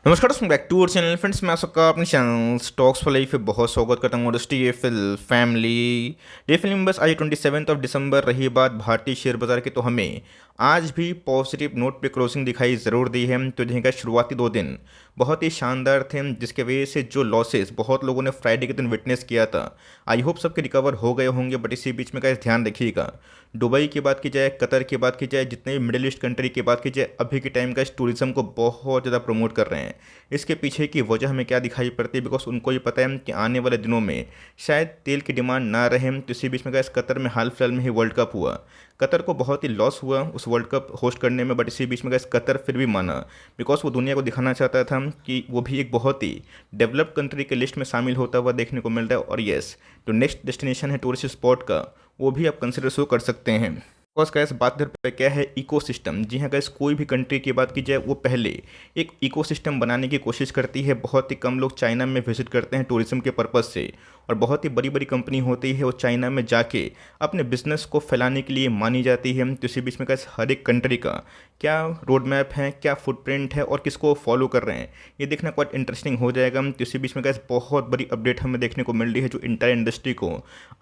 नमस्कार दोस्तों, back to our channel friends. मैं सबका अपने चैनल स्टॉक्स फॉर लाइफ पे बहुत स्वागत करता हूँ। दोस्तों ये फैमिली डे फिल्म बस आज 27 दिसंबर रही बात भारतीय शेयर बाजार की, तो हमें आज भी पॉजिटिव नोट पे क्रॉसिंग दिखाई ज़रूर दी है। तो जिनका शुरुआती 2 दिन बहुत ही शानदार थे, जिसके वजह से जो लॉसेस बहुत लोगों ने फ्राइडे के दिन विटनेस किया था, आई होप सबके रिकवर हो गए होंगे। बट इसी बीच में का ध्यान रखिएगा, दुबई की बात की जाए, कतर की बात की जाए, जितने भी मिडिल ईस्ट कंट्री की बात की जाए, अभी के टाइम का इस टूरिज्म को बहुत ज़्यादा प्रमोट कर रहे हैं। इसके पीछे की वजह हमें क्या दिखाई पड़ती है, बिकॉज उनको ये पता है कि आने वाले दिनों में शायद तेल की डिमांड ना रहे। तो इसी बीच में गैस कतर में हाल फिलहाल में ही वर्ल्ड कप हुआ, कतर को बहुत ही लॉस हुआ उस वर्ल्ड कप होस्ट करने में। बट इसी बीच में गैस कतर फिर भी माना, बिकॉज वो दुनिया को दिखाना चाहता था कि वो भी एक बहुत ही डेवलप्ड कंट्री के लिस्ट में शामिल होता हुआ देखने को मिल रहा है। और येस, जो नेक्स्ट डेस्टिनेशन है टूरिस्ट स्पॉट का, वो भी आप कंसिडर शो कर सकते हैं। बिकॉज गैस बात इधर पे क्या है, इकोसिस्टम। जी हाँ गैस, कोई भी कंट्री की बात की जाए, वो पहले एक इकोसिस्टम बनाने की कोशिश करती है। बहुत ही कम लोग चाइना में विजिट करते हैं टूरिज्म के पर्पज़ से, और बहुत ही बड़ी बड़ी कंपनी होती है वो चाइना में जाके अपने बिजनेस को फैलाने के लिए मानी जाती है। तो इसी बीच में गैस हर एक कंट्री का क्या रोड मैप है, क्या फुटप्रिंट है, और किसको फॉलो कर रहे हैं, ये देखना क्वाइट इंटरेस्टिंग हो जाएगा। तो इसी बीच में गैस बहुत बड़ी अपडेट हमें देखने को मिल रही है, जो इंटायर इंडस्ट्री को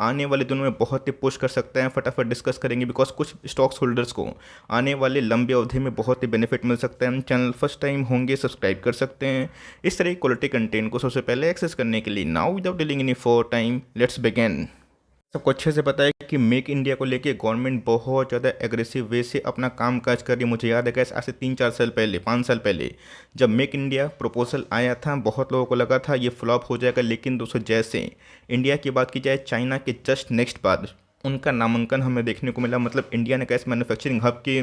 आने वाले दिनों में बहुत ही पुश कर सकता है। फटाफट डिस्कस करेंगे, बिकॉज कुछ स्टॉक्स होल्डर्स को आने वाले लंबे अवधि में बहुत ही बेनिफिट मिल सकता है। चैनल फर्स्ट टाइम होंगे, सब्सक्राइब कर सकते हैं इस तरह की क्वालिटी कंटेंट को सबसे पहले एक्सेस करने के लिए। Now without dealing any for time, let's begin. सबको अच्छे से पता है कि मेक इंडिया को लेके गवर्नमेंट बहुत ज़्यादा एग्रेसिव वे से अपना काम काज कर रही है। मुझे याद है कि आज से 3-4 साल पहले, 5 साल पहले, जब मेक इंडिया प्रपोजल आया था, बहुत लोगों को लगा था ये फ्लॉप हो जाएगा। लेकिन दोस्तों, जैसे इंडिया की बात की जाए, चाइना के जस्ट नेक्स्ट बाद उनका नामांकन हमें देखने को मिला। मतलब इंडिया ने कैसे मैन्युफैक्चरिंग हब के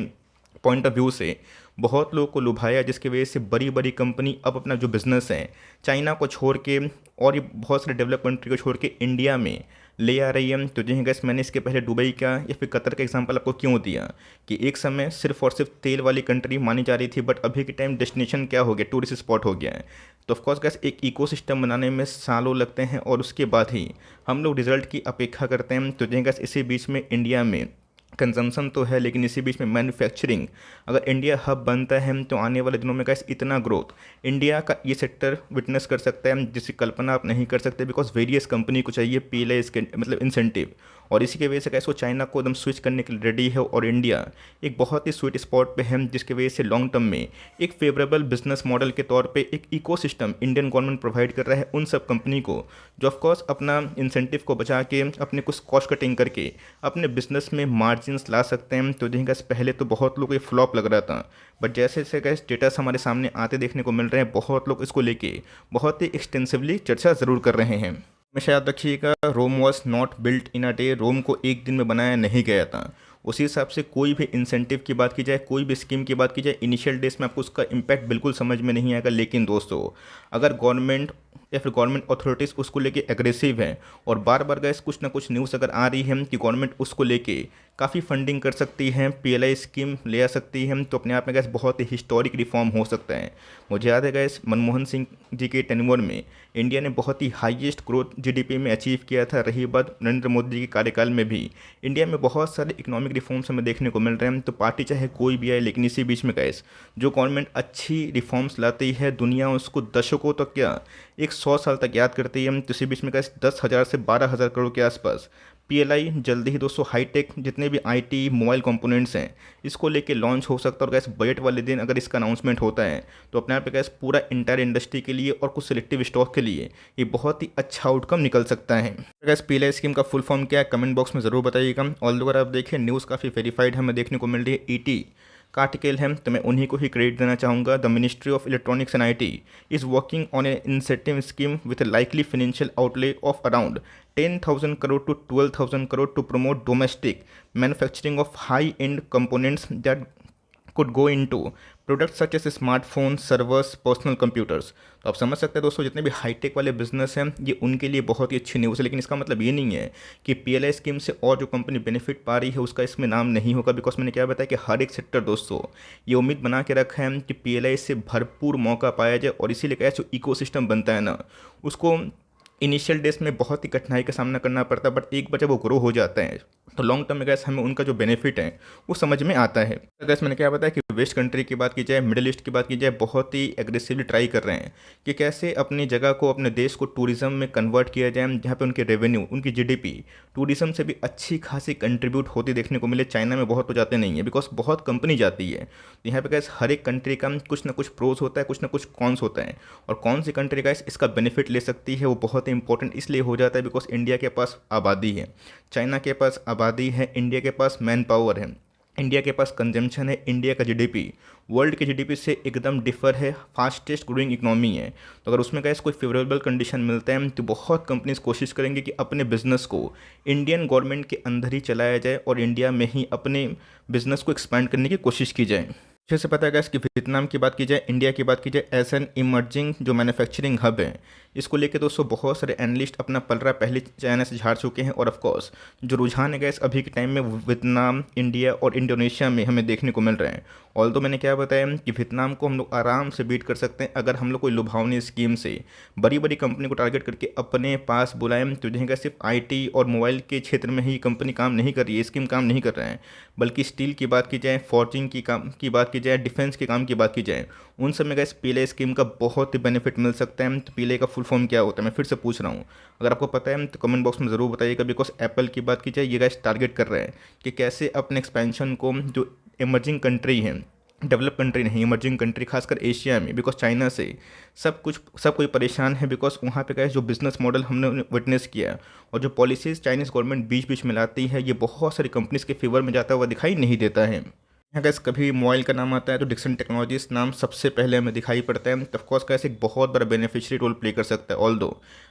पॉइंट ऑफ व्यू से बहुत लोगों को लुभाया, जिसकी वजह से बड़ी बड़ी कंपनी अब अपना जो बिज़नेस है चाइना को छोड़ के और ये बहुत सारे डेवलप कंट्री को छोड़ के इंडिया में ले आ रही है। तो जी गैस, मैंने इसके पहले दुबई का या फिर कतर का एग्जांपल आपको क्यों दिया कि एक समय सिर्फ और सिर्फ तेल वाली कंट्री मानी जा रही थी, बट अभी के टाइम डेस्टिनेशन क्या हो गया, टूरिस्ट स्पॉट हो गया है। तो ऑफकोर्स गैस, एक इकोसिस्टम बनाने में सालों लगते हैं, और उसके बाद ही हम लोग रिजल्ट की अपेक्षा करते हैं। तो जी गैस, इसी बीच में इंडिया में कंजम्पशन तो है, लेकिन इसी बीच में मैन्युफैक्चरिंग, अगर इंडिया हब बनता है तो आने वाले दिनों में कैसे इतना ग्रोथ इंडिया का ये सेक्टर विटनेस कर सकता है, जिसकी कल्पना आप नहीं कर सकते। बिकॉज वेरियस कंपनी को चाहिए पीएलआई इसके मतलब इंसेंटिव, और इसी की वजह से कैसे वो चाइना को एकदम स्विच करने के लिए रेडी है। और इंडिया एक बहुत ही स्वीट स्पॉट पे है, जिसकी वजह से लॉन्ग टर्म में एक फेवरेबल बिजनेस मॉडल के तौर पे एक इकोसिस्टम इंडियन गवर्नमेंट प्रोवाइड कर रहा है उन सब कंपनी को, जो ऑफकोर्स अपना इंसेंटिव को बचा के अपने कुछ कॉस्ट कटिंग करके अपने बिजनेस में मार्जिन्स ला सकते हैं। तो देखिए गैस, पहले तो बहुत लोग ये फ्लॉप लग रहा था, बट जैसे जैसे गैस डेटास हमारे सामने आते देखने को मिल रहे हैं, बहुत लोग इसको लेके बहुत ही एक्सटेंसिवली चर्चा ज़रूर कर रहे हैं। हमेशा याद रखिएगा, Rome was not built in a day. Rome को एक दिन में बनाया नहीं गया था। उसी हिसाब से कोई भी इंसेंटिव की बात की जाए, कोई भी स्कीम की बात की जाए, इनिशियल डेज में आपको उसका इम्पैक्ट बिल्कुल समझ में नहीं आएगा। लेकिन दोस्तों, अगर गवर्नमेंट या फिर गवर्नमेंट अथॉरिटीज़ उसको लेके एग्रेसिव है, और बार बार गैस कुछ ना कुछ न्यूज़ अगर आ रही है कि गवर्नमेंट उसको लेके काफ़ी फंडिंग कर सकती है, पीएलआई स्कीम ले आ सकती है, तो अपने आप में गैस बहुत ही हिस्टोरिक रिफॉर्म हो सकता है। मुझे याद है गैस, मनमोहन सिंह जी के टेन्योर में इंडिया ने बहुत ही हाईएस्ट ग्रोथ जीडीपी में अचीव किया था। रही बात नरेंद्र मोदी जी के कार्यकाल में भी इंडिया में बहुत सारे इकोनॉमिक रिफॉर्म्स हमें देखने को मिल रहे हैं। तो पार्टी चाहे कोई भी आए, लेकिन इसी बीच में गैस जो गवर्नमेंट अच्छी रिफॉर्म्स लाती है, दुनिया उसको दशकों तक क्या 100 साल तक याद करती है। तो इसी बीच में गैस 10,000 से 12,000 करोड़ के आसपास पीएलआई जल्दी ही दोस्तों हाईटेक जितने भी आईटी मोबाइल कंपोनेंट्स हैं, इसको लेके लॉन्च हो सकता है। और गैस बजट वाले दिन अगर इसका अनाउंसमेंट होता है, तो अपने आप पे गैस पूरा इंटायर इंडस्ट्री के लिए और कुछ सिलेक्टिव स्टॉक के लिए ये बहुत ही अच्छा आउटकम निकल सकता है। गैस पीएलआई स्कीम का फुल फॉर्म क्या है, कमेंट बॉक्स में ज़रूर बताइएगा। और अगर आप देखें, न्यूज़ काफ़ी वेरीफाइड हमें देखने को मिल रही है, ईटी का आर्टिकल है, तो मैं उन्हीं को ही क्रेडिट देना चाहूँगा। The ministry of electronics and IT is working on a incentive scheme with A likely financial outlay of around 10,000 crore to 12,000 crore to promote domestic manufacturing of high-end components that could go into products such as smartphone, servers, personal computers. तो आप समझ सकते हैं दोस्तों, जितने भी hi tech वाले business हैं, ये उनके लिए बहुत ही अच्छी न्यूज़ है। लेकिन इसका मतलब ये नहीं है कि पीएलआई स्कीम से और जो कंपनी बेनिफिट पा रही है उसका इसमें नाम नहीं होगा। बिकॉज मैंने क्या बताया कि हर एक सेक्टर दोस्तों ये उम्मीद बना के रखा है कि पीएलआई से भरपूर मौका पाया जाए, और इसीलिए क्या जो इकोसिस्टम बनता है ना, उसको इनिशियल डेज में बहुत ही कठिनाई का सामना करना पड़ता है, बट एक बार जब वो ग्रो हो जाते हैं तो लॉन्ग टर्म में गैस हमें उनका जो बेनिफिट है वो समझ में आता है। तो गैस मैंने क्या बताया कि वेस्ट कंट्री की बात की जाए, मिडिल ईस्ट की बात की जाए, बहुत ही एग्रेसिवली ट्राई कर रहे हैं कि कैसे अपनी जगह को, अपने देश को टूरिज्म में कन्वर्ट किया जाए, जहाँ पे उनके रेवेन्यू, उनकी जीडीपी टूरिज्म से भी अच्छी खासी कंट्रीब्यूट होती देखने को मिले। चाइना में बहुत तो जाते नहीं है बिकॉज बहुत कंपनी जाती है। तो यहाँ पे गैस हर एक कंट्री का कुछ ना कुछ प्रोज होता है, कुछ ना कुछ कॉन्स होता है, और कौन सी कंट्री का इसका बेनिफिट ले सकती है वो बहुत ही इंपॉर्टेंट इसलिए हो जाता है बिकॉज इंडिया के पास आबादी है, चाइना के पास आबादी है, इंडिया के पास मैन पावर है, इंडिया के पास कंजम्पशन है, इंडिया का जीडीपी वर्ल्ड के जीडीपी से एकदम डिफर है, फास्टेस्ट ग्रोइंग इकोनॉमी है। तो अगर उसमें गैस कोई फेवरेबल कंडीशन मिलता है तो बहुत कंपनीज कोशिश करेंगे कि अपने बिजनेस को इंडियन गवर्नमेंट के अंदर ही चलाया जाए और इंडिया में ही अपने बिजनेस को एक्सपैंड करने की कोशिश की जाए। अच्छे से पता है गैस कि वियतनाम की बात की जाए, इंडिया की बात की जाए, एज एन इमर्जिंग जो मैन्युफैक्चरिंग हब है, इसको लेके दोस्तों बहुत सारे एनालिस्ट अपना पलड़ा पहले चाइना से झाड़ चुके हैं। और ऑफ कोर्स जो रुझान है गैस अभी के टाइम में वियतनाम, इंडिया और इंडोनेशिया में हमें देखने को मिल रहे हैं। ऑल तो मैंने क्या बताया कि वियतनाम को हम लोग आराम से बीट कर सकते हैं अगर हम लोग कोई लुभावनी स्कीम से बड़ी बड़ी कंपनी को टारगेट करके अपने पास बुलाएं। तो देखेंगे सिर्फ आईटी और मोबाइल के क्षेत्र में ही कंपनी काम नहीं कर रही है, स्कीम काम नहीं कर रहे हैं, बल्कि स्टील की बात की जाए, फोर्जिंग की बात की जाए, डिफेंस के काम की बात की जाए, उन सब में गैस पीले स्कीम का बहुत ही बेनिफिट मिल सकता है। तो पीले का फुल फॉर्म क्या होता है मैं फिर से पूछ रहा हूँ, अगर आपको पता है तो कमेंट बॉक्स में ज़रूर बताइएगा। बिकॉज एप्पल की बात की जाए, ये गैस टारगेट कर रहे हैं कि कैसे अपने एक्सपेंशन को जो इमर्जिंग कंट्री है, डेवलप कंट्री नहीं, इमर्जिंग कंट्री खासकर एशिया में, बिकॉज चाइना से सब कोई परेशान है। बिकॉज वहाँ पे गैस जो बिजनेस मॉडल हमने विटनेस किया है और जो पॉलिसीज़ चाइनीज़ गवर्नमेंट बीच बीच में लाती है, ये बहुत सारी कंपनीज़ के फेवर में जाता हुआ दिखाई नहीं देता है। यहाँ गैस कभी मोबाइल का नाम आता है तो डिक्सन टेक्नोलॉजीज नाम सबसे पहले हमें दिखाई पड़ता है। ऑफकोर्स कैसे एक बहुत बड़ा बेनिफिशियरी रोल प्ले कर सकता है। ऑल दो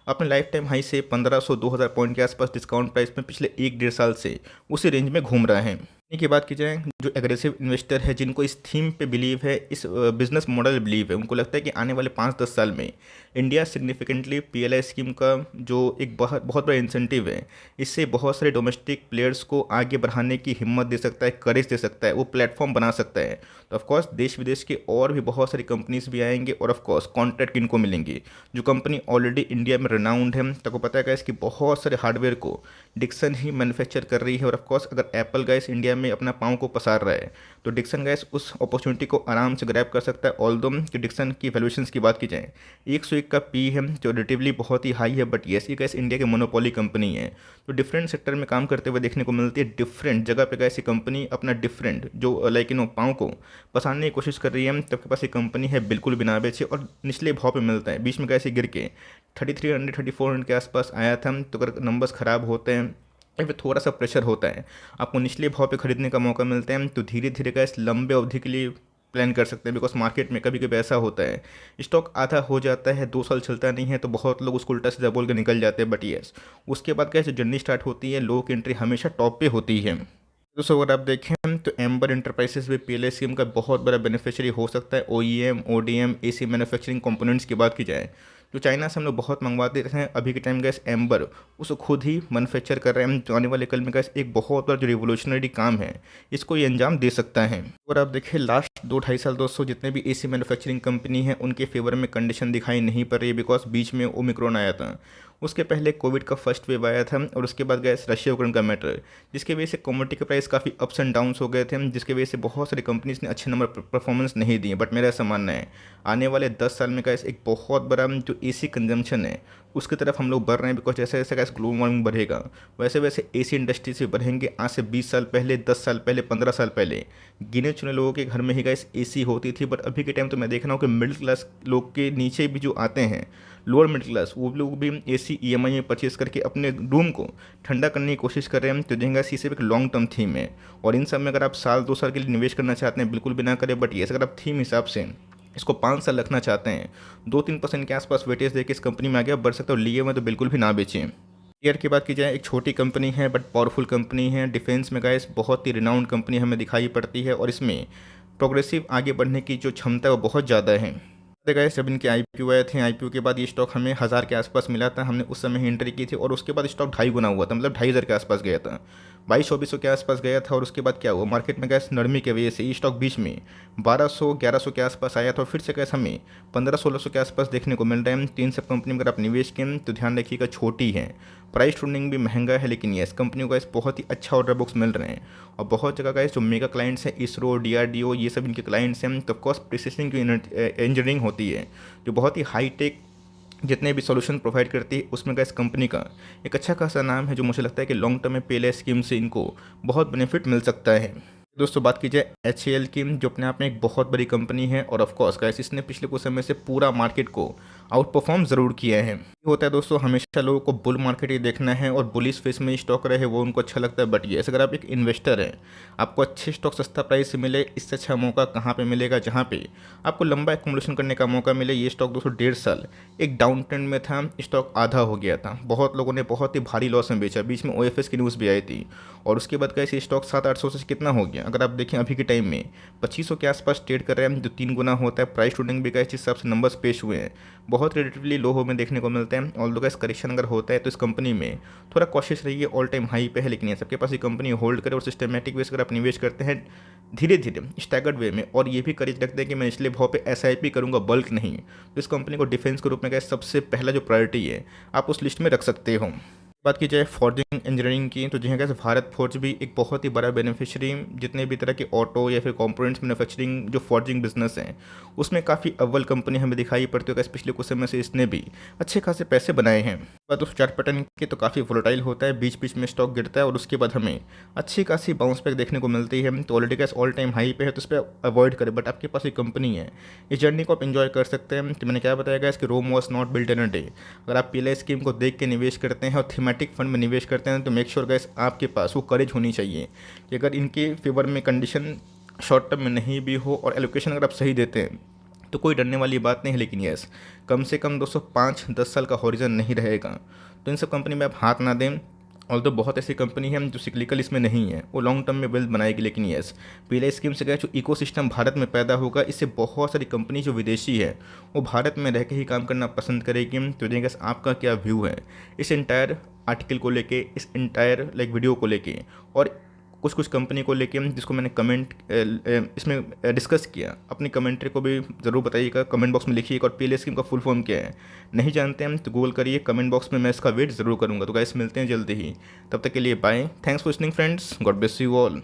अपने लाइफ टाइम हाई से 1500-2000 पॉइंट के आसपास डिस्काउंट प्राइस में पिछले 1-1.5 साल से उसी रेंज में घूम रहा है। इन्हीं की बात की जाए, जो एग्रेसिव इन्वेस्टर है, जिनको इस थीम पे बिलीव है, इस बिजनेस मॉडल बिलीव है, उनको लगता है कि आने वाले 5-10 साल में इंडिया सिग्निफिकेंटली पीएलआई स्कीम का जो एक बहुत बहुत बड़ा इंसेंटिव है, इससे बहुत सारे डोमेस्टिक प्लेयर्स को आगे बढ़ाने की हिम्मत दे सकता है, करेज दे सकता है, वो प्लेटफॉर्म बना सकता है। तो ऑफकोर्स देश विदेश के और भी बहुत सारी कंपनीज भी आएंगे और ऑफकोर्स कॉन्ट्रैक्ट इनको मिलेंगे। जो कंपनी ऑलरेडी इंडिया में रिनाउंड है, तो आपको पता है गैस कि बहुत सारे हार्डवेयर को डिक्सन ही मैन्युफैक्चर कर रही है। और ऑफकोर्स अगर एप्पल गैस इंडिया में अपना पाँव को पसार रहा है तो डिक्सन गैस उस अपॉर्चुनिटी को आराम से ग्रैब कर सकता है। ऑल दो कि डिक्सन की वैल्यूएशंस की बात की जाए, 101 का पी है जो रिलेटिवली बहुत ही हाई है, बट येस ये गैस इंडिया की मोनोपोली कंपनी है, तो डिफरेंट सेक्टर में काम करते हुए देखने को मिलती है। डिफरेंट जगह पे गैस ये कंपनी अपना डिफरेंट जो लाइक पाँव को पसारने की कोशिश कर रही है। तब के पास ये कंपनी है बिल्कुल बिना बेचे और निचले भाव पे मिलता है। बीच में गैस गिर के 3300-3400 के आसपास आया था। तो अगर नंबर्स ख़राब होते हैं या फिर थोड़ा सा प्रेशर होता है, आपको निचले भाव पे खरीदने का मौका मिलता है, तो धीरे धीरे गैस लंबे अवधि के लिए प्लान कर सकते हैं। बिकॉज मार्केट में कभी कभी ऐसा होता है, स्टॉक आधा हो जाता है, 2 साल चलता नहीं है, तो बहुत लोग उसको उल्टा सीधा बोल के निकल जाते हैं। बट येस उसके बाद कैसे जर्नी स्टार्ट होती है, लो की एंट्री हमेशा टॉप पे होती है। दोस्तों अगर आप देखें तो एम्बर इंटरप्राइजेस भी पीएलआई स्कीम का बहुत बड़ा बेनिफिशियरी हो सकता है। OEM, ODM, AC manufacturing components की बात की जाए तो चाइना से हम लोग बहुत मंगवाते हैं। अभी के टाइम गैस एम्बर उसको खुद ही मैन्युफैक्चर कर रहे हैं। तो आने वाले कल में गैस एक बहुत बड़ा जो रिवोल्यूशनरी काम है, इसको ये अंजाम दे सकता है। और आप देखिए लास्ट 2-2.5 साल दोस्तों जितने भी एसी मैन्युफैक्चरिंग कंपनी है उनके फेवर में कंडीशन दिखाई नहीं पड़ रही है। बिकॉज बीच में ओमिक्रॉन आया था, उसके पहले कोविड का फर्स्ट वेव आया था, और उसके बाद गैस रशिया यूक्रेन का मैटर, जिसकी वजह से कमोडिटी के प्राइस काफ़ी अप्स एंड डाउन्स हो गए थे, जिसकी वजह से बहुत सारी कंपनीज ने अच्छे नंबर परफॉर्मेंस नहीं दिए। बट मेरा ऐसा मानना है आने वाले 10 साल में गैस एक बहुत बड़ा जो एसी कंजम्पशन है उसकी तरफ हम लोग बढ़ रहे हैं। बिकॉज जैसे जैसे गैस ग्लोबल वार्मिंग बढ़ेगा वैसे वैसे एसी इंडस्ट्री से बढ़ेंगे। आज से 20 साल पहले, 10 साल पहले, 15 साल पहले गिने चुने लोगों के घर में ही गैस एसी होती थी। बट अभी के टाइम तो मैं देख रहा हूँ कि मिडिल क्लास लोग के नीचे भी जो आते हैं, लोअर मिडिल क्लास, वो लोग भी एसी ईएमआई में परचेज करके अपने रूम को ठंडा करने की कोशिश कर रहे हैं। तो देंगे सी सिर्फ एक लॉन्ग टर्म थीम है, और इन सब में अगर आप 1-2 साल के लिए निवेश करना चाहते हैं बिल्कुल भी ना करें। बट ये अगर आप थीम हिसाब से इसको 5 साल रखना चाहते हैं, 2-3% के आसपास वेटेज देके इस कंपनी में आगे आप बढ़ सकते हो। लिए हुए तो बिल्कुल भी ना बेचें। एयर की बात की जाए, एक छोटी कंपनी है बट पावरफुल कंपनी है। डिफेंस में गाइस बहुत ही रिनाउंड कंपनी हमें दिखाई पड़ती है, और इसमें प्रोग्रेसिव आगे बढ़ने की जो क्षमता है वो बहुत ज़्यादा है। देखा जब इनके आईपीओ आए थे, आईपीओ के बाद ये स्टॉक हमें 1000 के आसपास मिला था, हमने उस समय ही एंट्री की थी और उसके बाद स्टॉक 2.5 गुना हुआ था, मतलब 2500 के आसपास गया था, 2200 के आसपास गया था। और उसके बाद क्या हुआ, मार्केट में गैस नरमी की वजह से ये स्टॉक बीच में 1200-1100 के आसपास आया था और फिर से गैस हमें 1500-1600 के आसपास देखने को मिल रहा है। तीन सब कंपनी में अगर आप निवेश करें तो ध्यान रखिएगा छोटी है, प्राइस टूर्निंग भी महंगा है, लेकिन ये कंपनियों का इस बहुत ही अच्छा ऑर्डर बुक्स मिल रहे हैं। और बहुत जगह का जो मेगा क्लाइंट्स हैं, इसरो, डीआरडीओ, ये सब इनके क्लाइंट्स हैं। तो ऑफकोर्स प्रिसिशन की इंजीनियरिंग होती है जो बहुत ही हाई टेक जितने भी सॉल्यूशन प्रोवाइड करती है, उसमें का इस कंपनी का एक अच्छा खासा नाम है, जो मुझे लगता है कि लॉन्ग टर्म में पहले स्कीम से इनको बहुत बेनिफिट मिल सकता है। दोस्तों बात की जाए HAL की, जो अपने आप में एक बहुत बड़ी कंपनी है और ऑफ कोर्स गाइस इसने पिछले कुछ समय से पूरा मार्केट को आउट परफॉर्म ज़रूर किया है। होता है दोस्तों, हमेशा लोगों को बुल मार्केट ही देखना है और बुलिश फेस में स्टॉक रहे वो उनको अच्छा लगता है। बट ये अगर आप एक इन्वेस्टर हैं, आपको अच्छे स्टॉक सस्ता प्राइस से मिले, इससे अच्छा मौका कहाँ पे मिलेगा जहाँ पे आपको लंबा एक्मुलेशन करने का मौका मिले। ये स्टॉक दोस्तों 1.5 साल एक डाउन ट्रेंड में था, स्टॉक आधा हो गया था, बहुत लोगों ने बहुत ही भारी लॉस में बेचा, बीच में OFS की न्यूज़ भी आई थी। और उसके बाद कैसे स्टॉक 700-800 से कितना हो गया, अगर आप देखें अभी के टाइम में 2500 के आसपास ट्रेड कर रहे हैं, जो 3 गुना होता है। प्राइस टूर्निंग भी कैसे जिस हिसाब से नंबर्स पेश हुए हैं बहुत रिलेटिवली लो हो में देखने को मिलते हैं। ऑल दो का करेक्शन अगर होता है तो इस कंपनी में थोड़ा कॉशियस रहिए, ऑल टाइम हाई पे है, लेकिन ये सबके पास ये कंपनी होल्ड करे और सिस्टमेटिक बेस अगर आप निवेश करते हैं धीरे धीरे स्टैगर्ड वे में, और ये भी करेज रखते हैं कि मैं इसलिए भाव पे SIP करूंगा, बल्क नहीं, तो इस कंपनी को डिफेंस के रूप में क्या सबसे पहला जो प्रायोरिटी है आप उस लिस्ट में रख सकते हो। बात की जाए फॉर्जिंग इंजीनियरिंग की, तो जहाँ कैसे भारत फोर्ज भी एक बहुत ही बड़ा बेनिफिशियरी, जितने भी तरह के ऑटो या फिर कंपोनेंट्स मैन्युफैक्चरिंग जो फॉर्जिंग बिजनेस हैं उसमें काफ़ी अव्वल कंपनी हमें दिखाई पड़ती है। पिछले कुछ समय से इसने भी अच्छे खासे पैसे बनाए हैं। बात उस चार्ट पैटर्न की तो काफ़ी वोलेटाइल होता है, बीच बीच में स्टॉक गिरता है और उसके बाद हमें अच्छी खासी बाउंस बैक देखने को मिलती है। तो ऑलरेडी कैसे ऑल टाइम हाई पे है तो उस पर अवॉइड करें, बट आपके पास एक कंपनी है, इस जर्नी को आप इन्जॉय कर सकते हैं। तो मैंने क्या बताया गया इसकी Rome was not built in a day. अगर आप पीएलआई स्कीम को देख के निवेश करते हैं और थीमेटिक फंड में निवेश करते हैं तो मेक श्योर गाइस आपके पास वो करेज होनी चाहिए कि अगर इनके फेवर में कंडीशन शॉर्ट टर्म में नहीं भी हो और एलोकेशन अगर आप सही देते हैं तो कोई डरने वाली बात नहीं है। लेकिन यस, कम से कम दोस्तों 5-10 साल का हॉरिजन नहीं रहेगा, तो इन सब कंपनी में आप हाथ ना दें। और तो बहुत ऐसी कंपनी है जो सिक्लिकल इसमें नहीं है, वो लॉन्ग टर्म में वेल्थ बनाएगी। लेकिन यस, पीएलआई स्कीम से क्या जो इकोसिस्टम भारत में पैदा होगा, इससे बहुत सारी कंपनी जो विदेशी है वो भारत में रह के ही काम करना पसंद करेगी। तो देखिए आपका क्या व्यू है इस एंटायर आर्टिकल को लेके, इस एंटायर वीडियो को लेके और कुछ कुछ कंपनी को लेके जिसको मैंने कमेंट इसमें डिस्कस किया, अपनी कमेंट्री को भी ज़रूर बताइएगा, कमेंट बॉक्स में लिखिएगा। और पीएलआई स्कीम का फुल फॉर्म क्या है नहीं जानते हैं तो गूगल करिए, कमेंट बॉक्स में मैं इसका वेट ज़रूर करूँगा। तो गाइस मिलते हैं जल्दी ही, तब तक के लिए bye, thanks for listening friends, God bless you all.